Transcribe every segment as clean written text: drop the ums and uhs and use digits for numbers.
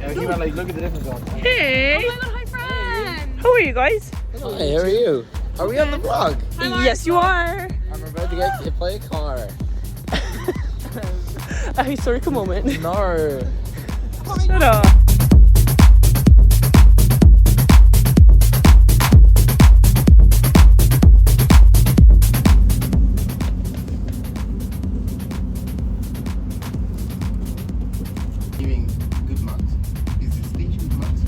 And we came out like, look at the difference on. Hey! Oh my god, hi friend! How are you guys? Hi, how are you? Are we on the vlog? Yes, you are! I'm about to get to play a car. A historical moment. No. Shut up. Giving good marks. Is this stage good marks?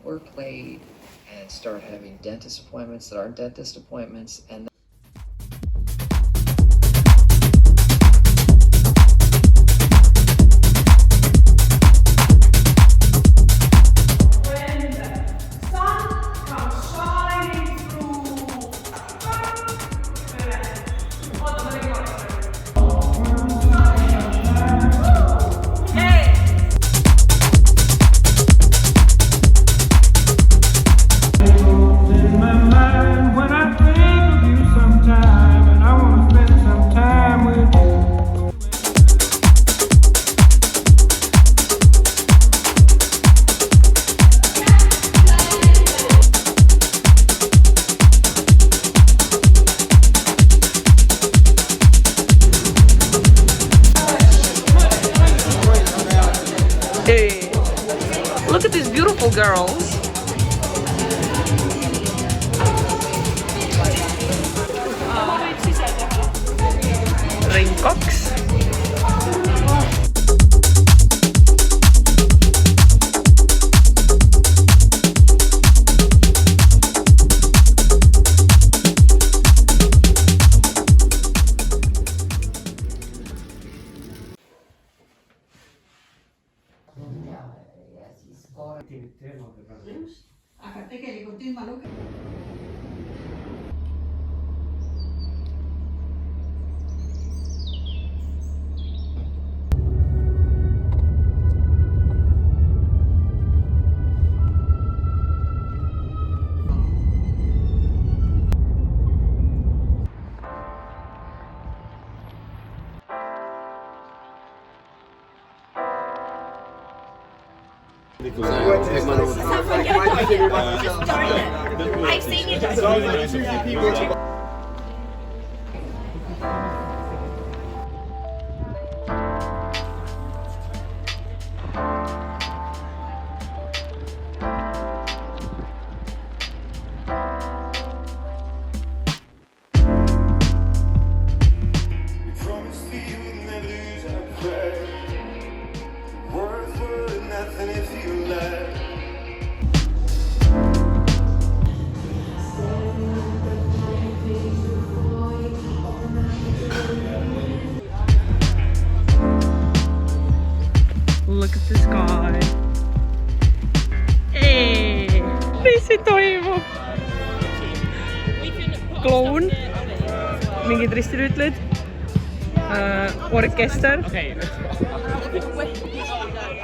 Work late and start having dentist appointments that aren't dentist appointments, and Hey! Look at these beautiful girls. Ringkoks. Aga tegelikult ilma I've seen you just Look at this guy. Hey! Mis siin toimub? Kloun. Mingid ristirüütlid. Orkester.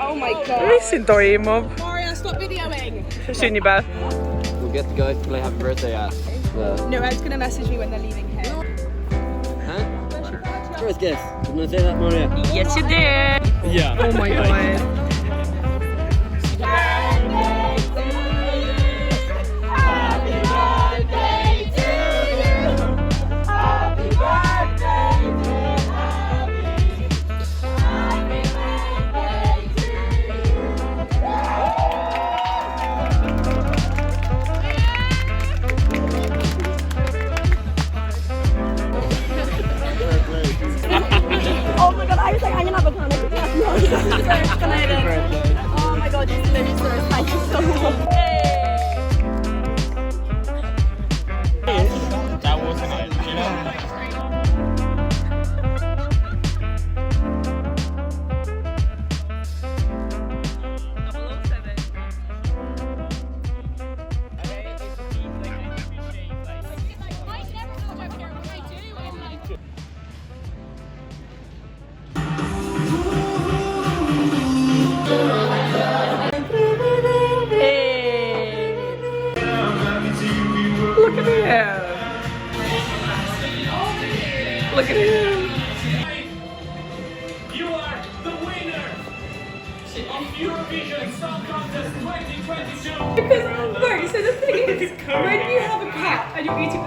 Oh my god. Mis siin toimub? Maarja, stop videoing! Sünnipäev. we'll get the guys to play happy birthday at the... No, Ed's gonna message me when they're leaving here. Huh? First guess. Didn't I say that, Maarja? Yes, you did. Yeah. Oh my god. Oh my god, I was like, I'm gonna have a panic attack. No, him. Look at him. You are the winner of Eurovision Song Contest 2022. Because, right, so the thing is, when you have a cat and you're eating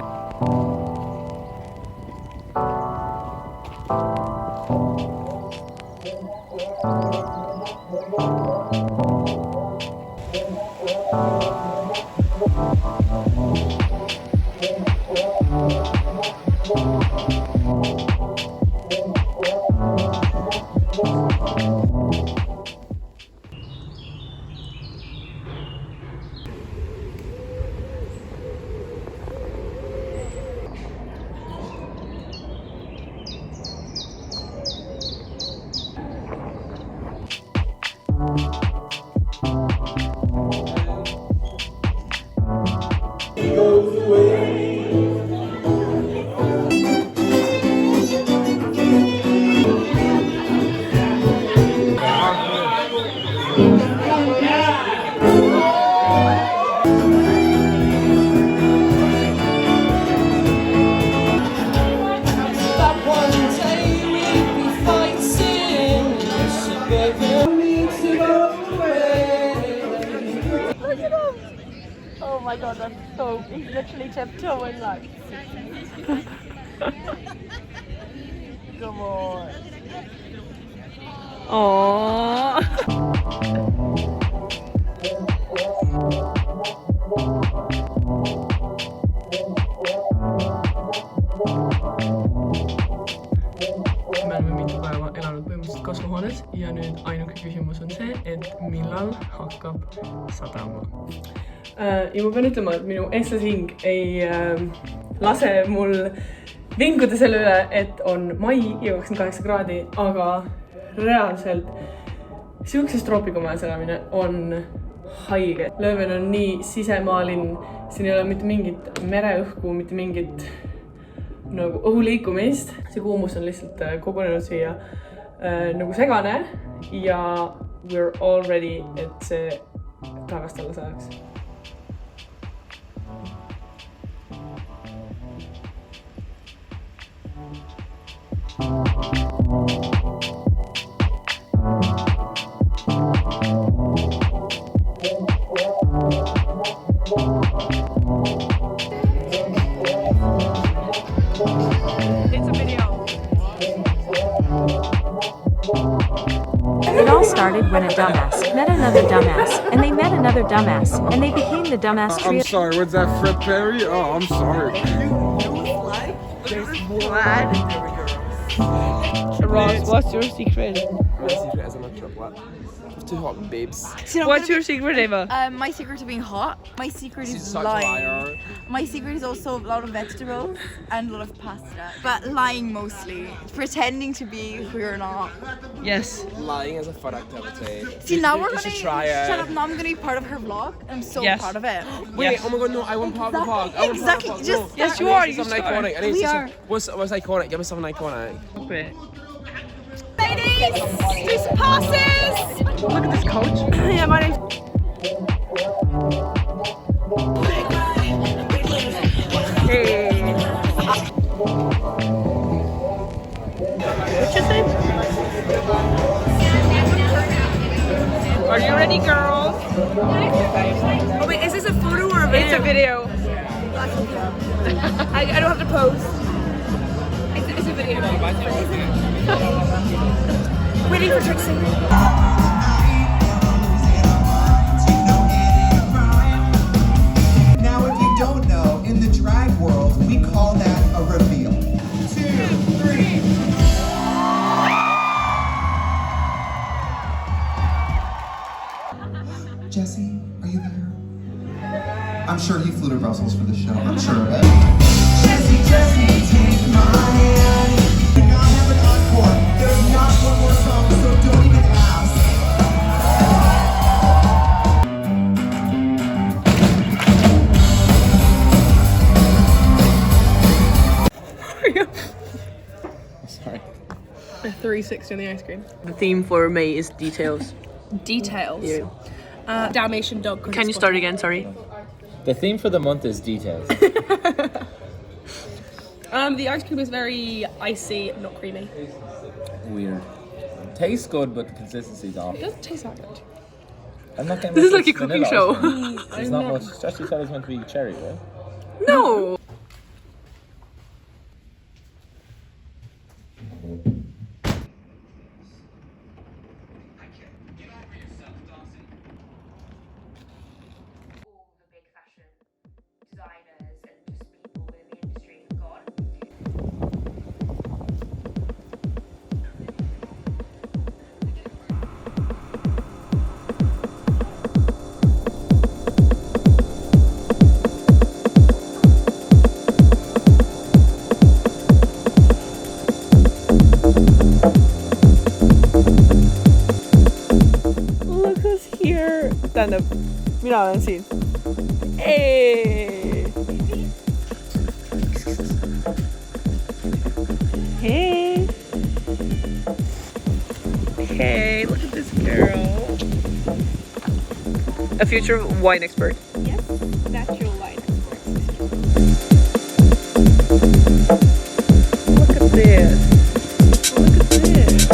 Oh my god, that's so. He's literally tiptoeing like. Come on. Aww. Me oleme mitu päeva elanud põhimõtteliselt kasvuhoones ja nüüd ainuke küsimus on see, et millal hakkab sadama. Ja ma pean ütlema, et minu eestlasehing ei lase mul vinguda selle üle, et on mai ja 28 kraadi, aga reaalselt siuksest troopikumajas elamine on haige. Lööven on nii sisemaalinn, siin ei ole mitte mingit mereõhku, mitte mingit nagu õhuliikumist. See kuumus on lihtsalt kogunenud siia nagu segane ja we're all ready, et see tagasi alla sajaks. It all started when a dumbass met another dumbass, and they met another dumbass, and they became the dumbass trio. I'm sorry, what's that, Fred Perry? Oh, I'm sorry. Ross, what's your secret? My secret is I'm not sure what. Too hot, babes. What's your secret, Eva? My secret to being hot. My secret She's is such a lying. liar. My secret is also a lot of vegetables and a lot of pasta. But lying mostly. Pretending to be who you're not. Yes. Lying is a fun activity. See, now we're You gonna should try it. shut up. Now I'm gonna be part of her vlog. I'm so Yes. proud of it. Wait, Yes. oh my god, no, I want part of the vlog. I want Exactly, part of the just- vlog. Yes, No, you I are, need you something are. iconic. I need We some- are. What's iconic? Give me something iconic. Okay. ladies, do some passes. Look at this coach. Yeah, my name's Hey. What's your name? Are you ready, girls? Oh wait, is this a photo or a video? It's a video. I don't have to pose. It's a video. Waiting for Trixie. Now, if you don't know, in the drag world, we call that a reveal. 2, 3. Jesse, are you here? I'm sure he flew to Brussels for the show. I'm sure of it. Jesse, take my hand. We do not have an encore. There's not one more song, so don't even ask. Sorry. A 360 on the ice cream. The theme for May is details. Details. Yeah. Dalmatian dog. Can you start again? Sorry. The theme for the month is details. The ice cream is very icy, not creamy. Weird. Tastes good, but the consistency's off. It doesn't taste that good. I'm not getting This is much like a cooking vanilla show. ice cream. It's not much. Especially thought it was meant to be cherry, right? No! all the big fashion designers and just people within the industry have gone. Look who's here! Stand up. Mira, ven, sí. Hey! Hey! Hey, look at this girl. A future wine expert. Yes, natural wine. Look at this. Look at this.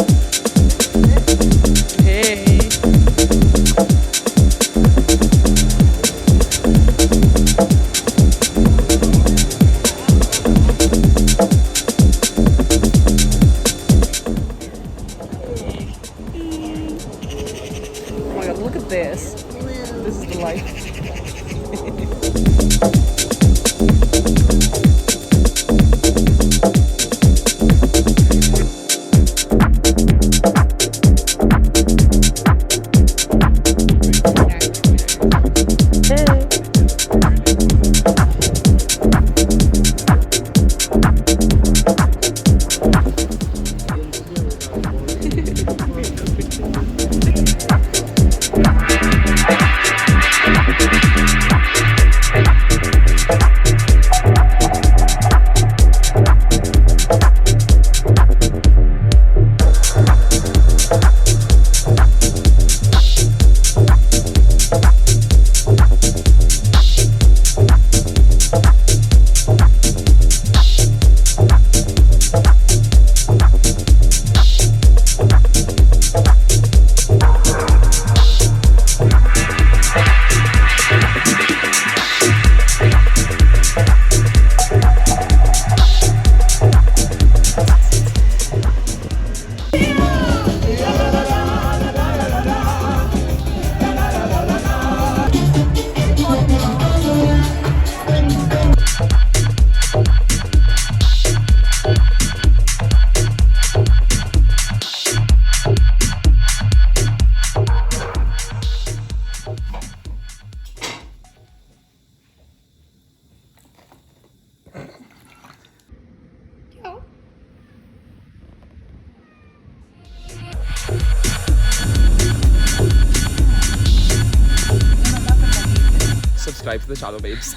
Hey. Oh my god, look at this. This is the life. Subscribe to the channel, babes.